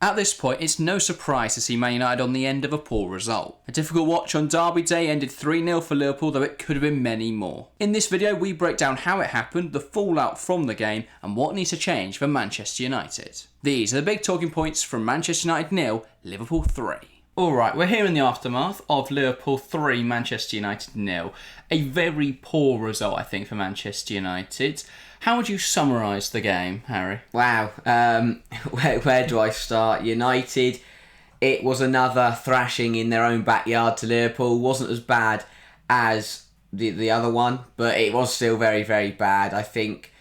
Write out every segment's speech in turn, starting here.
At this point, it's no surprise to see Man United on the end of a poor result. A difficult watch on Derby Day ended 3-0 for Liverpool, though it could have been many more. In this video, we break down how it happened, the fallout from the game, and what needs to change for Manchester United. These are the big talking points from Manchester United 0, Liverpool 3. Alright, we're here in the aftermath of Liverpool 3, Manchester United 0. A very poor result, I think, for Manchester United. How would you summarise the game, Harry? Wow. Where do I start? United, it was another thrashing in their own backyard to Liverpool. Wasn't as bad as the other one, but it was still very, very bad. I think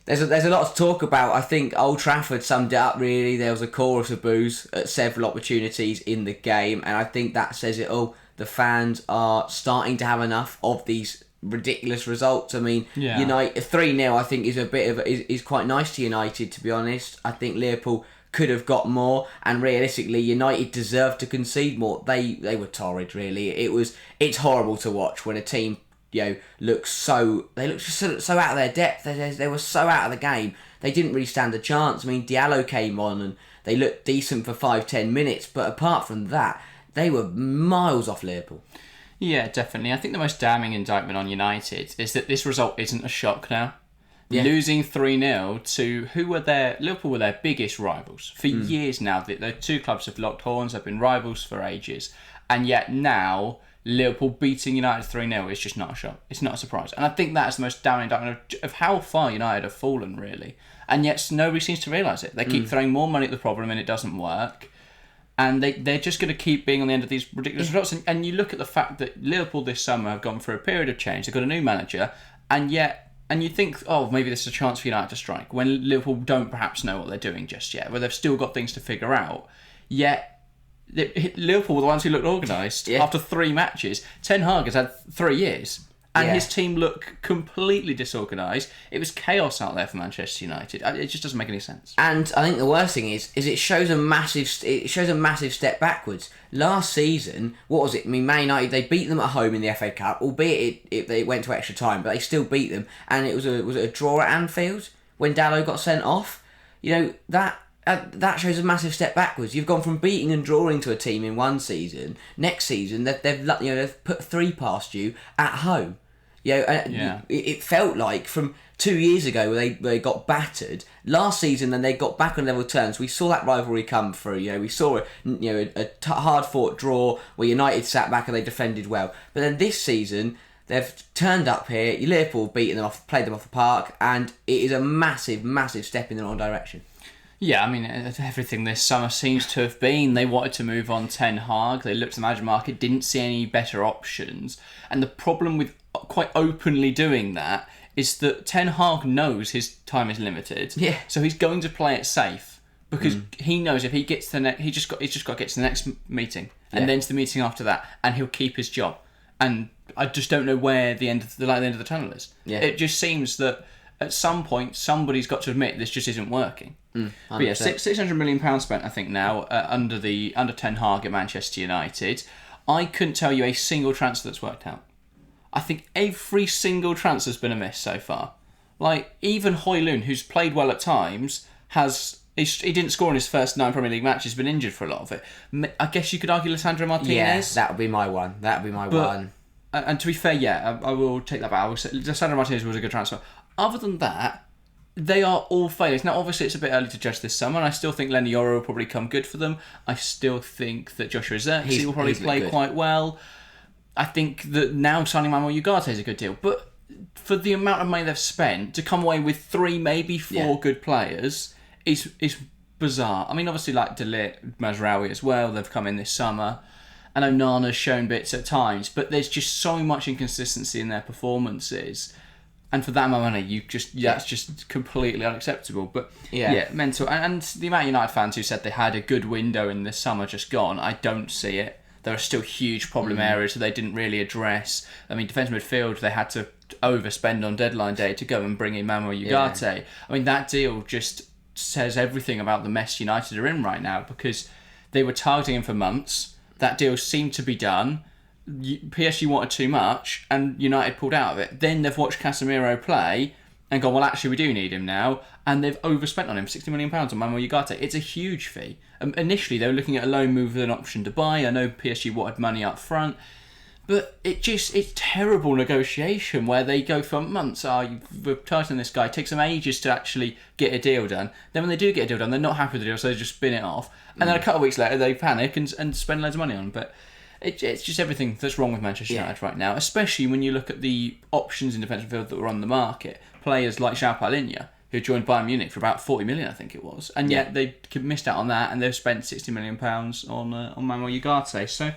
there's a lot to talk about. I think Old Trafford summed it up really. There was a chorus of boos at several opportunities in the game, and I think that says it all. The fans are starting to have enough of these ridiculous results. I mean, United 3-0 I think is quite nice to United, to be honest. I think Liverpool could have got more, and realistically United deserved to concede more. They were torrid, really. It's horrible to watch when a team look so out of their depth. They were so out of the game. They didn't really stand a chance. I mean, Diallo came on and they looked decent for 5-10 minutes, but apart from that, they were miles off Liverpool. Yeah, definitely. I think the most damning indictment on United is that this result isn't a shock now. Yeah. Losing 3-0 to Liverpool were their biggest rivals. For years now, the two clubs have locked horns, they've been rivals for ages. And yet now, Liverpool beating United 3-0 is just not a shock. It's not a surprise. And I think that's the most damning indictment of how far United have fallen, really. And yet nobody seems to realise it. They keep throwing more money at the problem and it doesn't work. And they're just going to keep being on the end of these ridiculous results. And you look at the fact that Liverpool this summer have gone through a period of change. They've got a new manager. And you think, maybe this is a chance for United to strike. When Liverpool don't perhaps know what they're doing just yet. Where they've still got things to figure out. Yet, Liverpool were the ones who looked organised. After 3 matches, Ten Hag has had 3 years. And his team look completely disorganised. It was chaos out there for Manchester United. It just doesn't make any sense. And I think the worst thing is it shows a massive step backwards. Last season, what was it? I mean, Man United, they beat them at home in the FA Cup, albeit they went to extra time, but they still beat them. And was it a draw at Anfield when Diallo got sent off? That shows a massive step backwards. You've gone from beating and drawing to a team in one season. Next season, they've put 3 past you at home. It felt like from 2 years ago where they got battered. Last season, then they got back on level terms. We saw that rivalry come through. We saw a hard-fought draw where United sat back and they defended well. But then this season, they've turned up here. Liverpool beaten them off, played them off the park, and it is a massive, massive step in the wrong direction. Yeah, I mean, everything this summer seems to have been. They wanted to move on Ten Hag. They looked at the manager market, didn't see any better options. And the problem with quite openly doing that is that Ten Hag knows his time is limited. Yeah. So he's going to play it safe because he knows if he gets to he's just got to get to the next meeting and then to the meeting after that, and he'll keep his job. And I just don't know where the end of the tunnel is. Yeah. It just seems that at some point somebody's got to admit this just isn't working. But yeah, £600 million spent, I think, now under Ten Hag at Manchester United. I couldn't tell you a single transfer that's worked out. I think every single transfer's been a miss so far. Like, even Højlund, who's played well at times, he didn't score in his first 9 Premier League matches, been injured for a lot of it. I guess you could argue Lisandro Martinez. Yes, that would be my one. One. And to be fair, I will take that back. I will say Lisandro Martinez was a good transfer. Other than that, they are all failures. Now, obviously, it's a bit early to judge this summer, and I still think Lenny Yoro will probably come good for them. I still think that Joshua Zirkzee will probably play quite well. I think that now signing Manuel Ugarte is a good deal. But for the amount of money they've spent, to come away with 3, maybe 4 good players is bizarre. I mean, obviously, like De Ligt, Mazraoui as well, they've come in this summer. I know Nana's shown bits at times, but there's just so much inconsistency in their performances. And for that amount of money, that's just completely unacceptable. But mental. And the amount of United fans who said they had a good window in this summer just gone, I don't see it. There are still huge problem areas that they didn't really address. I mean, defensive midfield, they had to overspend on deadline day to go and bring in Manuel Ugarte. Yeah. I mean, that deal just says everything about the mess United are in right now, because they were targeting him for months. That deal seemed to be done. PSG wanted too much, and United pulled out of it. Then they've watched Casemiro play, and gone, well, actually, we do need him now, and they've overspent on him, £60 million on Manuel Ugarte. It's a huge fee. Initially, they were looking at a loan move with an option to buy. I know PSG wanted money up front, but it's terrible negotiation where they go for months. We're tightening this guy. It takes them ages to actually get a deal done. Then when they do get a deal done, they're not happy with the deal, so they just spin it off. And then a couple of weeks later, they panic and spend loads of money on him. But it's just everything that's wrong with Manchester United right now, especially when you look at the options in defensive field that were on the market. Players like João Palhinha, who joined Bayern Munich for about 40 million, I think it was, and yet they missed out on that, and they've spent £60 million on Manuel Ugarte. So,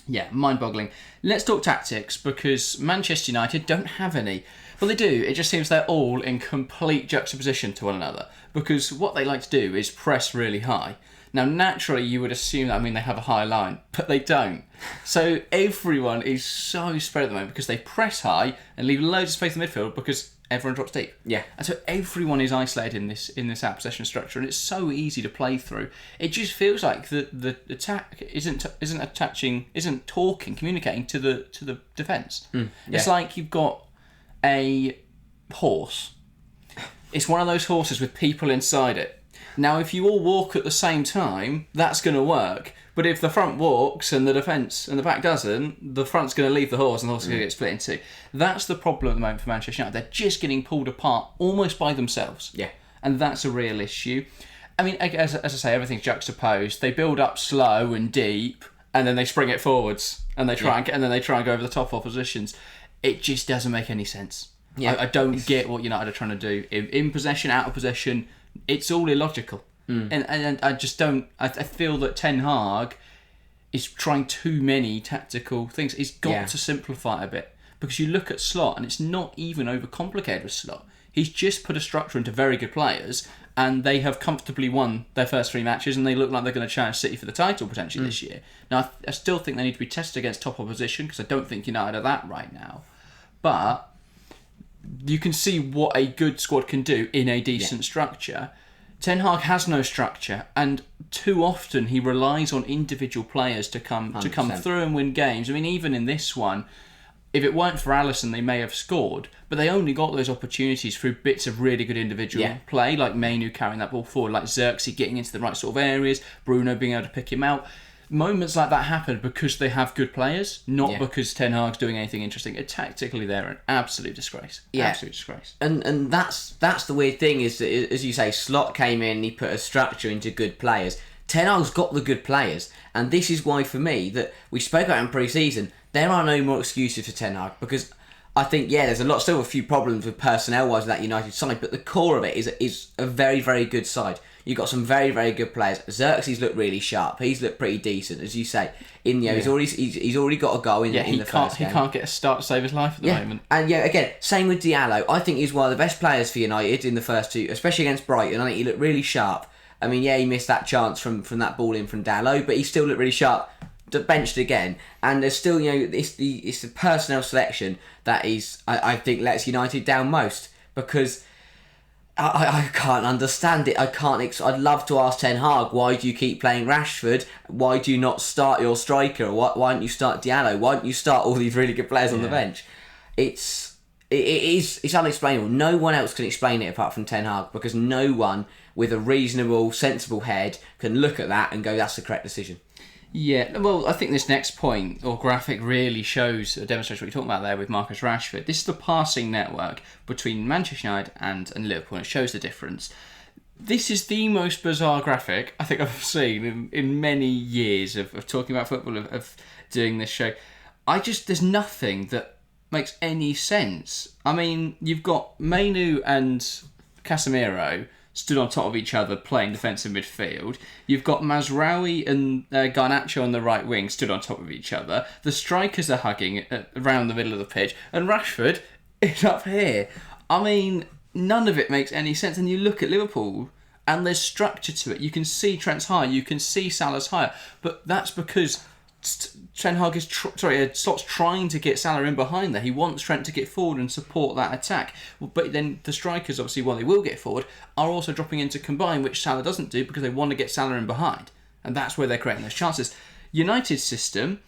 yeah, mind-boggling. Let's talk tactics, because Manchester United don't have any. Well, they do. It just seems they're all in complete juxtaposition to one another, because what they like to do is press really high. Now, naturally, you would assume that they have a high line, but they don't. So everyone is so spread at the moment because they press high and leave loads of space in the midfield because everyone drops deep. Yeah. And so everyone is isolated in this out possession structure, and it's so easy to play through. It just feels like the attack isn't communicating to the defence. It's like you've got a horse. It's one of those horses with people inside it. Now, if you all walk at the same time, that's going to work. But if the front walks and the defence and the back doesn't, the front's going to leave the horse and the horse is going to get split in two. That's the problem at the moment for Manchester United. They're just getting pulled apart almost by themselves. Yeah. And that's a real issue. I mean, as I say, everything's juxtaposed. They build up slow and deep, and then they spring it forwards, and they try and then they try and go over the top oppositions. It just doesn't make any sense. Yeah. I don't get what United are trying to do. In possession, out of possession, it's all illogical. And I just don't... I feel that Ten Hag is trying too many tactical things. He's got to simplify a bit. Because you look at Slot, and it's not even overcomplicated with Slot. He's just put a structure into very good players, and they have comfortably won their first 3 matches, and they look like they're going to challenge City for the title potentially this year. Now, I still think they need to be tested against top opposition, because I don't think United are that right now. But you can see what a good squad can do in a decent structure. Ten Hag has no structure, and too often he relies on individual players to come 100%. Through and win games. I mean, even in this one, if it weren't for Alisson, they may have scored, but they only got those opportunities through bits of really good individual play, like Mainu carrying that ball forward, like Xerxes getting into the right sort of areas, Bruno being able to pick him out. Moments like that happen because they have good players, not because Ten Hag's doing anything interesting. Tactically, they're an absolute disgrace. Yeah. Absolute disgrace. And that's the weird thing is that, as you say, Slot came in, he put a structure into good players. Ten Hag's got the good players, and this is why, for me, that we spoke about in pre-season, there are no more excuses for Ten Hag, because I think, there's still a few problems with personnel-wise with that United side, but the core of it is a very, very good side. You've got some very, very good players. Xerxes looked really sharp. He's looked pretty decent, as you say. He's already got a goal in the first game. He can't get a start to save his life at the moment. And again, same with Diallo. I think he's one of the best players for United in the first 2, especially against Brighton. I think he looked really sharp. I mean, he missed that chance from that ball in from Diallo, but he still looked really sharp. Benched again, and there's still it's the personnel selection that is I think lets United down most, because I can't understand it. I'd love to ask Ten Hag, why do you keep playing Rashford? Why do you not start your striker? Why don't you start Diallo? Why don't you start all these really good players on the bench? It's unexplainable. No one else can explain it apart from Ten Hag, because no one with a reasonable, sensible head can look at that and go, that's the correct decision. Yeah, well, I think this next point or graphic really shows or demonstrates what you're talking about there with Marcus Rashford. This is the passing network between Manchester United and Liverpool, and it shows the difference. This is the most bizarre graphic I think I've seen in many years of talking about football, of doing this show. There's nothing that makes any sense. I mean, you've got Mainu and Casemiro stood on top of each other playing defensive midfield. You've got Mazraoui and Garnacho on the right wing stood on top of each other. The strikers are hugging around the middle of the pitch, and Rashford is up here. I mean, none of it makes any sense. And you look at Liverpool, and there's structure to it. You can see Trent's higher, you can see Salah's higher, but that's because Ten Hag is Slot's trying to get Salah in behind there. He wants Trent to get forward and support that attack. But then the strikers, obviously, while they will get forward, are also dropping in to combine, which Salah doesn't do because they want to get Salah in behind. And that's where they're creating those chances. United's system,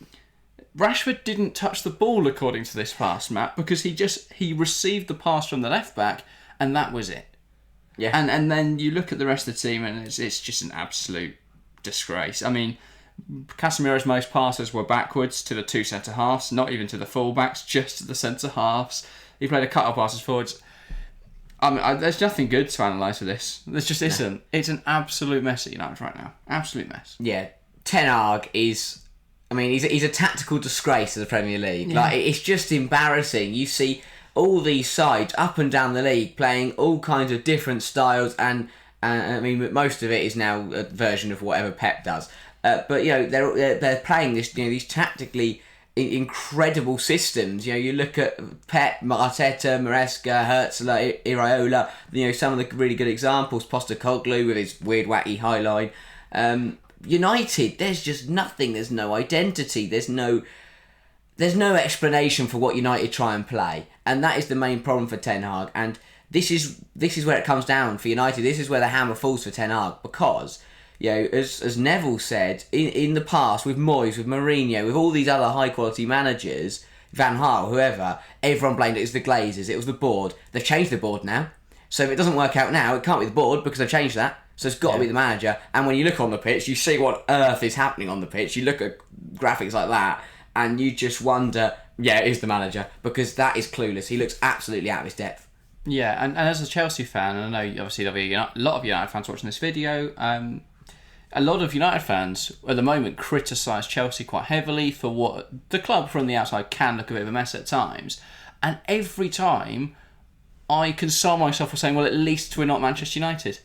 Rashford didn't touch the ball according to this pass map, because he received the pass from the left back and that was it. Yeah. And then you look at the rest of the team, and it's just an absolute disgrace. I mean, Casemiro's most passes were backwards to the two centre halves, not even to the fullbacks, just to the centre halves. He played a couple of passes forwards. I mean, there's nothing good to analyse for this. There just isn't. It's an absolute mess at United right now. Absolute mess. Yeah. Ten Hag is... I mean, he's a tactical disgrace to the Premier League. Yeah. Like, it's just embarrassing. You see all these sides up and down the league playing all kinds of different styles, and I mean, most of it is now a version of whatever Pep does. But they're playing this, these tactically incredible systems. You look at Pep, Arteta, Maresca, Herzl, Iraola. Some of the really good examples. Postecoglou with his weird, wacky high line. United, there's just nothing. There's no identity. There's no explanation for what United try and play, and that is the main problem for Ten Hag. And this is where it comes down for United. This is where the hammer falls for Ten Hag, because as Neville said in the past with Moyes, with Mourinho, with all these other high quality managers, Van Gaal, whoever, everyone blamed it was the Glazers, it was the board. They've changed the board now, so if it doesn't work out now, it can't be the board because they've changed that. So it's got to be the manager. And when you look on the pitch, you see what earth is happening on the pitch. You look at graphics like that, and you just wonder, it is the manager, because that is clueless. He looks absolutely out of his depth. Yeah, and as a Chelsea fan, and I know obviously there'll be a lot of United fans watching this video, a lot of United fans at the moment criticise Chelsea quite heavily for what the club from the outside can look a bit of a mess at times. And every time I console myself with saying, well, at least we're not Manchester United.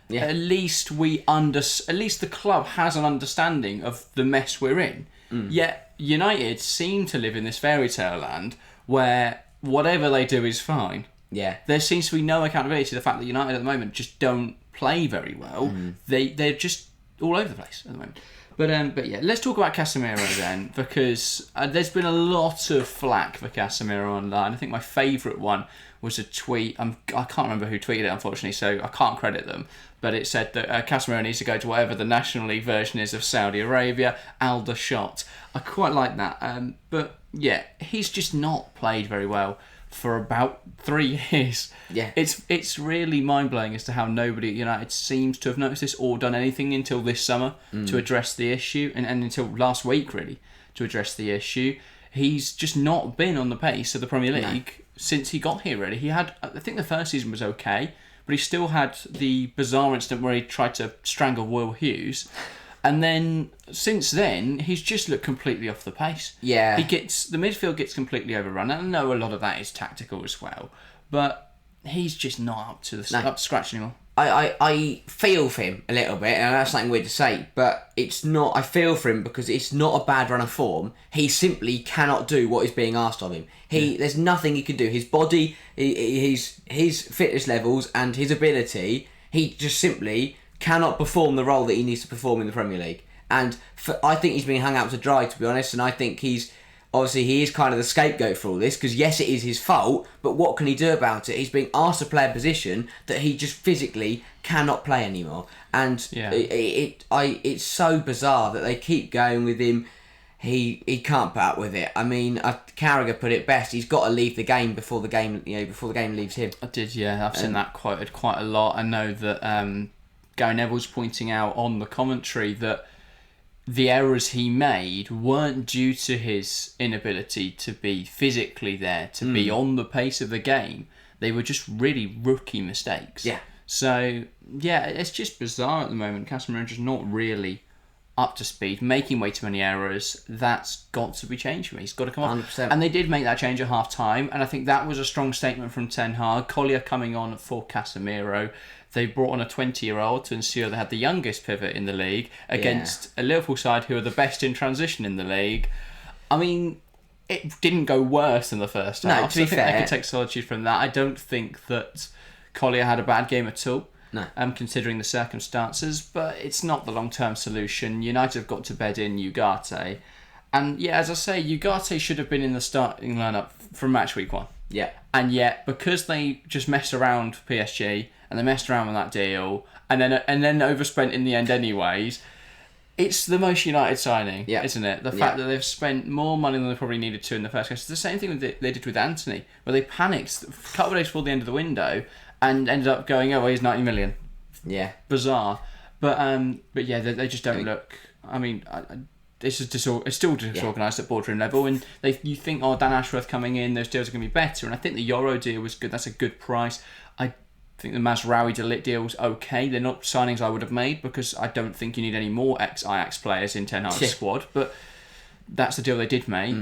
Yeah. At least the club has an understanding of the mess we're in. Yet United seem to live in this fairy tale land where whatever they do is fine. Yeah. There seems to be no accountability to the fact that United at the moment just don't play very well. They're just all over the place at the moment. But yeah, let's talk about Casemiro then, because there's been a lot of flack for Casemiro online. I think my favourite one was a tweet. I can't remember who tweeted it, unfortunately, so I can't credit them. But it said that Casemiro needs to go to whatever the National League version is of Saudi Arabia, Aldershot. I quite like that. But yeah, he's just not played very well for about 3 years. Yeah. It's really mind-blowing as to how nobody at United seems to have noticed this or done anything until this summer to address the issue, and until last week, really, to address the issue. He's just not been on the pace of the Premier League since he got here, really. He had, I think the first season was okay, but he still had the bizarre incident where he tried to strangle Will Hughes. And then, since then, he's just looked completely off the pace. Yeah. The midfield gets completely overrun, and I know a lot of that is tactical as well, but he's just not up to scratch anymore. I feel for him a little bit, and that's something weird to say, but it's not. I feel for him because it's not a bad run of form. He simply cannot do what is being asked of him. There's nothing he can do. His body, his fitness levels, and his ability, he just simply cannot perform the role that he needs to perform in the Premier League. And I think he's being hung out to dry, to be honest, and I think he is kind of the scapegoat for all this, because yes, it is his fault, but what can he do about it? He's being asked to play a position that he just physically cannot play anymore. And it's so bizarre that they keep going with him. He can't put up with it. I mean, Carragher put it best. He's got to leave the game before the game leaves him. I did, yeah. I've seen that quoted quite a lot. I know that Gary Neville's pointing out on the commentary that the errors he made weren't due to his inability to be physically there, to be on the pace of the game. They were just really rookie mistakes. Yeah. So, yeah, it's just bizarre at the moment. Casemiro just not really up to speed, making way too many errors. That's got to be changed for me. He's got to come on. 100%. And they did make that change at half-time, and I think that was a strong statement from Ten Hag. Collier coming on for Casemiro. They brought on a 20-year-old to ensure they had the youngest pivot in the league against a Liverpool side who are the best in transition in the league. I mean, it didn't go worse than the first half. No, to be fair, I think they can take solitude from that. I don't think that Collier had a bad game at all. No. Considering the circumstances, but it's not the long-term solution. United have got to bed in Ugarte. And yeah, as I say, Ugarte should have been in the starting lineup from match week 1. Yeah. And yet, because they just messed around for PSG and they messed around with that deal and then overspent in the end anyways, it's the most United signing, isn't it? The fact that they've spent more money than they probably needed to in the first case. It's the same thing they did with Anthony, where they panicked a couple of days before the end of the window and ended up going, oh, well, he's 90 million. Yeah. Bizarre. But yeah, they just don't look. I mean, it's still disorganised at boardroom level, and you think, oh, Dan Ashworth coming in, those deals are going to be better, and I think the Euro deal was good. That's a good price. I think the Mazraoui De Ligt deal's okay. They're not signings I would have made because I don't think you need any more ex-Ajax players in Ten Hag's squad. But that's the deal they did make.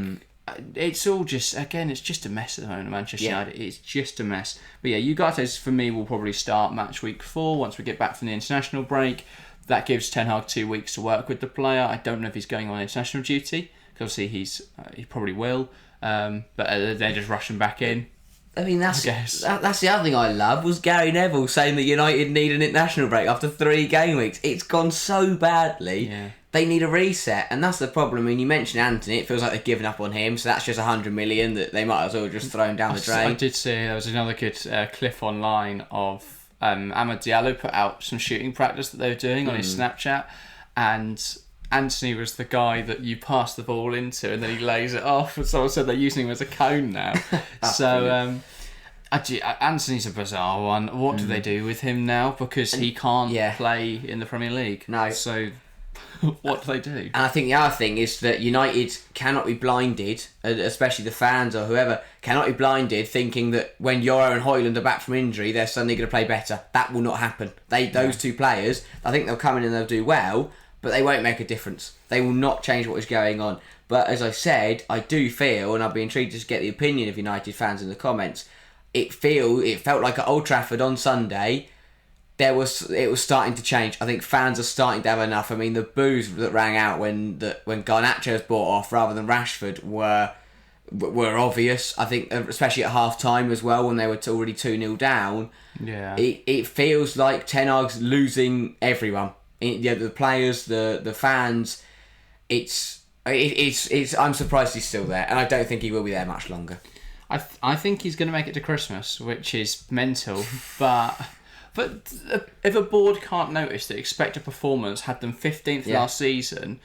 It's all just, again, it's just a mess at the moment. Manchester United, it's just a mess. But yeah, Ugate's for me will probably start match week 4 once we get back from the international break. That gives Ten Hag 2 weeks to work with the player. I don't know if he's going on international duty, because obviously he probably will. But they're just rushing back in. I mean, that's the other thing I love was Gary Neville saying that United need an international break after 3 game weeks. It's gone so badly. Yeah. They need a reset, and that's the problem. I mean, you mentioned Anthony. It feels like they've given up on him, so that's just 100 million that they might as well just thrown down the drain. I did see there was another good clip online of Amad Diallo put out some shooting practice that they were doing on his Snapchat, and Anthony was the guy that you pass the ball into and then he lays it off, and someone said they're using him as a cone now. So Anthony's a bizarre one. What do they do with him now? Because he can't play in the Premier League. No. So what do they do? And I think the other thing is that United cannot be blinded, especially the fans or whoever, cannot be blinded thinking that when Euro and Højlund are back from injury, they're suddenly going to play better. That will not happen. Those 2 players, I think they'll come in and they'll do well, but they won't make a difference. They will not change what is going on. But as I said, I do feel, and I'd be intrigued to get the opinion of United fans in the comments, it felt like at Old Trafford on Sunday, it was starting to change. I think fans are starting to have enough. I mean, the boos that rang out when Garnacho was bought off rather than Rashford were obvious. I think, especially at half time as well, when they were already 2-0 down. Yeah, it feels like Ten Hag's losing everyone. The players, the fans. It's. I'm surprised he's still there, and I don't think he will be there much longer. I think he's going to make it to Christmas, which is mental, but. But if a board can't notice that expected performance had them 15th last season,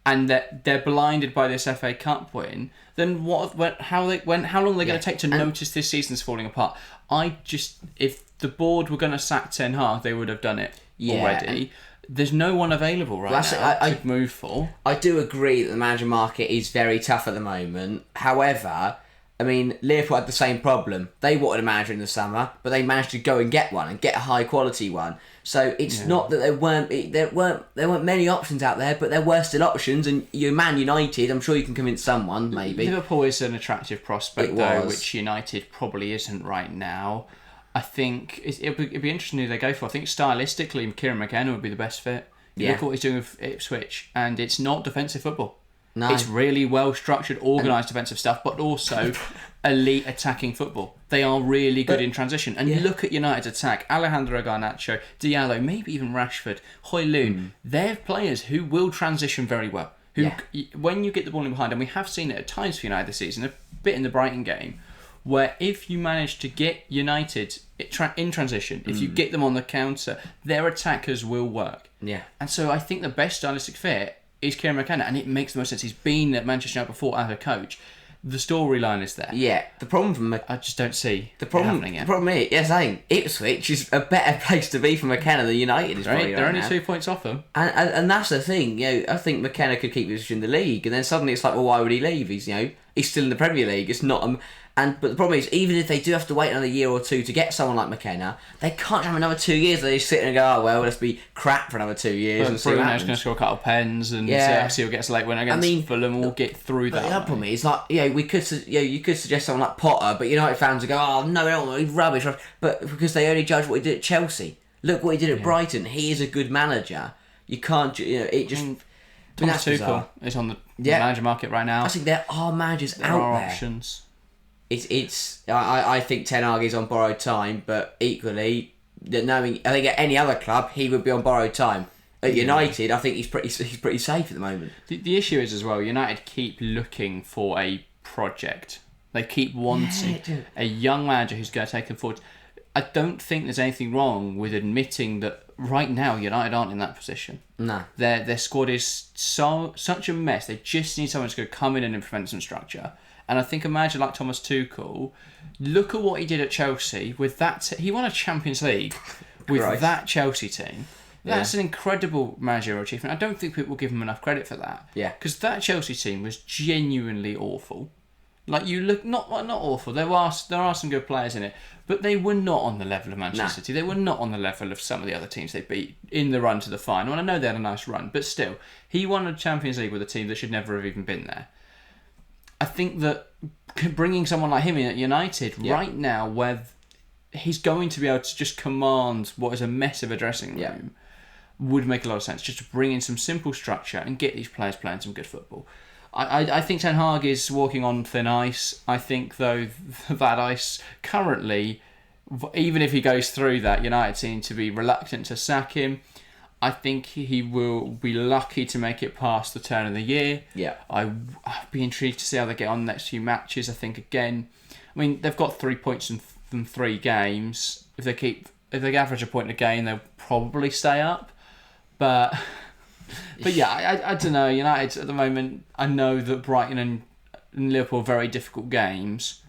and that they're blinded by this FA Cup win, then how long are they going to take to notice this season's falling apart? If the board were going to sack Ten Hag, they would have done it already. There's no one available now to move for. I do agree that the manager market is very tough at the moment. However, I mean, Liverpool had the same problem. They wanted a manager in the summer, but they managed to go and get one, and get a high quality one. So it's not that there weren't many options out there, but there were still options. And Man United, I'm sure you can convince someone, maybe. Liverpool is an attractive prospect though, which United probably isn't right now. I think it'd be interesting who they go for. I think stylistically, Kieran McKenna would be the best fit. Look what he's doing with Ipswich, and it's not defensive football. No. It's really well structured, organised defensive stuff, but also elite attacking football. They are really good in transition. And look at United's attack. Alejandro Garnacho, Diallo, maybe even Rashford, Højlund. They're players who will transition very well. When you get the ball in behind, and we have seen it at times for United this season, a bit in the Brighton game, where if you manage to get United in transition, if you get them on the counter, their attackers will work. Yeah. And so I think the best stylistic fit is Kieran McKenna, and it makes the most sense. He's been at Manchester United before as a coach. The storyline is there. Yeah, the problem I just don't see it happening yet. The problem is, Ipswich is a better place to be for McKenna than United is. Right, they're only 2 points off them, and that's the thing. I think McKenna could keep his position in the league, and then suddenly it's like, well, why would he leave? He's still in the Premier League. It's not. But the problem is, even if they do have to wait another year or 2 to get someone like McKenna, they can't have another 2 years. They just sit there and go, oh, well, let's be crap for another 2 years. But Bruno's going to score a couple of pens, and see who gets a late win against Fulham. We'll get through that. The other problem is, you could suggest someone like Potter, but United fans would go, oh, no, he's rubbish. But because they only judge what he did at Chelsea. Look what he did at Brighton. He is a good manager. You can't, it just... Thomas Tuchel is on the manager market right now. I think there are managers out there. Options. I think Ten Hag is on borrowed time, but equally, I think at any other club he would be on borrowed time. At United, I think he's pretty safe at the moment. The issue is as well, United keep looking for a project. They keep wanting a young manager who's going to take them forward. I don't think there's anything wrong with admitting that right now United aren't in that position. No, their squad is such a mess. They just need someone who's going to come in and implement some structure. And I think a manager like Thomas Tuchel, look at what he did at Chelsea with that. He won a Champions League with that Chelsea team. That's an incredible managerial achievement. I don't think people give him enough credit for that. Yeah. Because that Chelsea team was genuinely awful. Like, you look, not awful. There are some good players in it, but they were not on the level of Manchester City. They were not on the level of some of the other teams they beat in the run to the final. And I know they had a nice run, but still, he won a Champions League with a team that should never have even been there. I think that bringing someone like him in at United right now, where he's going to be able to just command what is a mess of a dressing room, would make a lot of sense. Just to bring in some simple structure and get these players playing some good football. I think Ten Hag is walking on thin ice. I think, though, that ice currently, even if he goes through that, United seem to be reluctant to sack him. I think he will be lucky to make it past the turn of the year. Yeah. I'll be intrigued to see how they get on the next few matches. I think, again, they've got 3 points from 3 games. If they average a point a game, they'll probably stay up. But yeah, I don't know. United at the moment, I know that Brighton and Liverpool are very difficult games,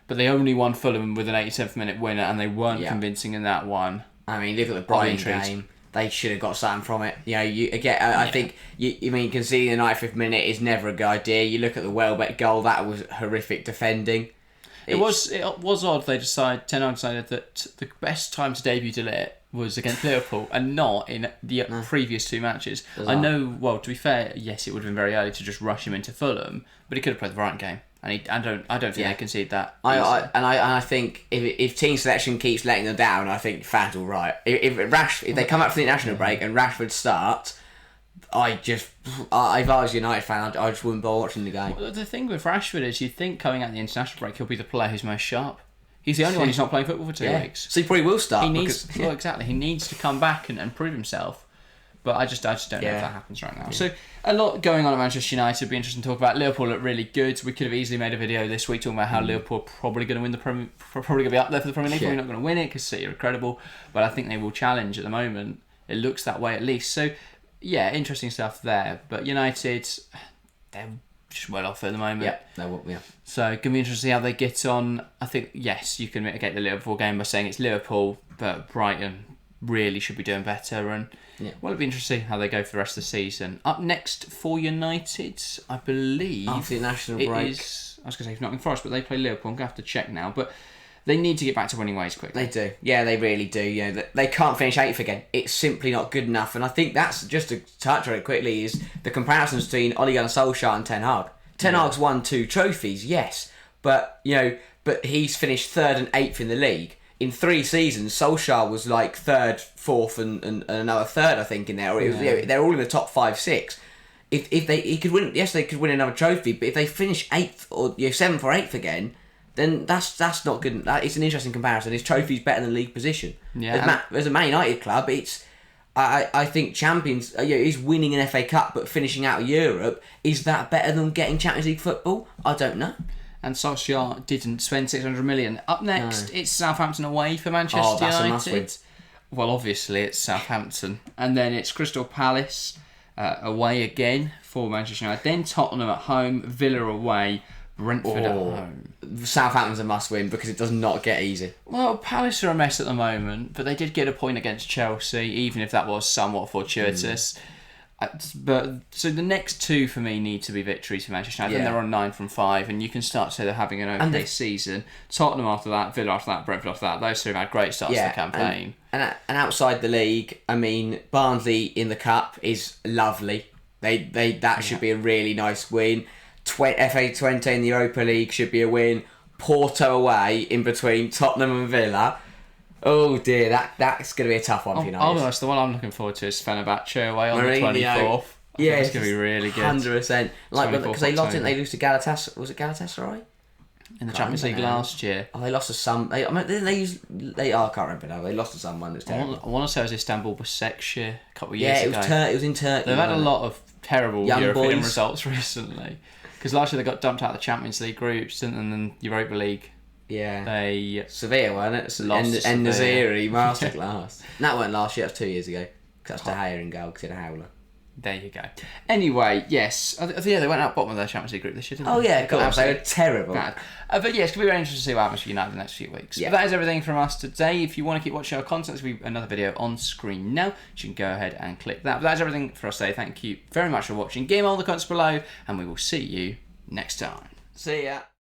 but they only won Fulham with an 87th minute winner, and they weren't convincing in that one. I mean, look at the Brighton game. They should have got something from it. I think conceding the 95th minute is never a good idea. You look at the Welbeck goal; that was horrific defending. It was odd. Ten Hag decided that the best time to debut De Ligt was against Liverpool and not in the previous 2 matches. I know. Well, to be fair, yes, it would have been very early to just rush him into Fulham, but he could have played the Brighton game, and I don't think they concede that. I think if team selection keeps letting them down, I think fans will riot. If they come up for the international break and Rashford starts, if I was a United fan, I just wouldn't bother watching the game. Well, the thing with Rashford is, you think coming out the international break, he'll be the player who's most sharp. He's the only one who's not playing football for 2 weeks. So he probably will start. Exactly. He needs to come back and prove himself. But I just don't know if that happens right now. So a lot going on at Manchester United. It'd be interesting to talk about. Liverpool look really good. We could have easily made a video this week talking about how Liverpool are probably going to win the probably going to be up there for the Premier League. Probably not going to win it because City are incredible. But I think they will challenge at the moment. It looks that way at least. So yeah, interesting stuff there. But United, they're just well off at the moment. Yeah, they will. Yeah. So it's going to be interesting to see how they get on. I think, yes, you can mitigate the Liverpool game by saying it's Liverpool, but Brighton really should be doing better. And it'll be interesting to see how they go for the rest of the season. Up next for United, I believe, after the national break, I was going to say Nottingham Forest, but they play Liverpool. I'm going to have to check now. But they need to get back to winning ways quickly. They do. Yeah, they really do. They can't finish 8th again. It's simply not good enough. And I think that's, just to touch on it quickly, is the comparisons between Ole Gunnar Solskjaer and Ten Hag. Ten Hag's won 2 trophies, yes, but he's finished 3rd and 8th in the league. In 3 seasons, Solskjaer was like 3rd, 4th, and another 3rd, I think, in there. They're all in the top 5, 6. He could win, yes, they could win another trophy, but if they finish 8th or 7th or 8th again, then that's not good. It's an interesting comparison. His trophy's better than league position. Yeah. As a Man United club, I think champions. Is winning an FA Cup but finishing out of Europe, is that better than getting Champions League football? I don't know. And Solskjaer didn't spend 600 million. Up next, it's Southampton away for Manchester United. A must-win. Well, obviously it's Southampton, and then it's Crystal Palace away again for Manchester United. Then Tottenham at home, Villa away, Brentford at home. Southampton's a must-win because it does not get easy. Well, Palace are a mess at the moment, but they did get a point against Chelsea, even if that was somewhat fortuitous. But so the next 2 for me need to be victories for Manchester United. I think they're on 9 from 5, and you can start to say they're having an okay season. Tottenham after that, Villa after that, Brentford after that. Those 2 have had great starts to the campaign. And outside the league, I mean, Barnsley in the cup is lovely. That should be a really nice win. FA 20 in the Europa League should be a win. Porto away in between Tottenham and Villa. Oh dear, that's going to be a tough one for United. I'll be honest, the one I'm looking forward to is Fenerbahce away on the 24th. Yeah, it's going to be really good. 100%. Because they lost, didn't they lose to Galatasaray? Was it Galatasaray? In the Champions League last year. Oh, they lost to some. I can't remember now. They lost to someone that's terrible. I want to say it was Istanbul Basaksehir a couple of years ago. Yeah, it was in Turkey. They've had a lot of terrible European results recently. Because last year they got dumped out of the Champions League groups and then Europa League. Yeah. They Sevilla, wasn't it? And Naziri masterclass. That weren't last year, that was 2 years ago. Because that's De Gea in goal, because he had a howler. There you go. Anyway, yes. Yeah, they went out bottom of their Champions League group this year, didn't they? Oh yeah, of Got course. They were absolutely terrible. bad. But yeah, it's going to be very interesting to see what happens for United in the next few weeks. Yeah. But that is everything from us today. If you want to keep watching our content, there's going to be another video on screen now. You can go ahead and click that. But that's everything for us today. Thank you very much for watching. Game all the comments below, and we will see you next time. See ya.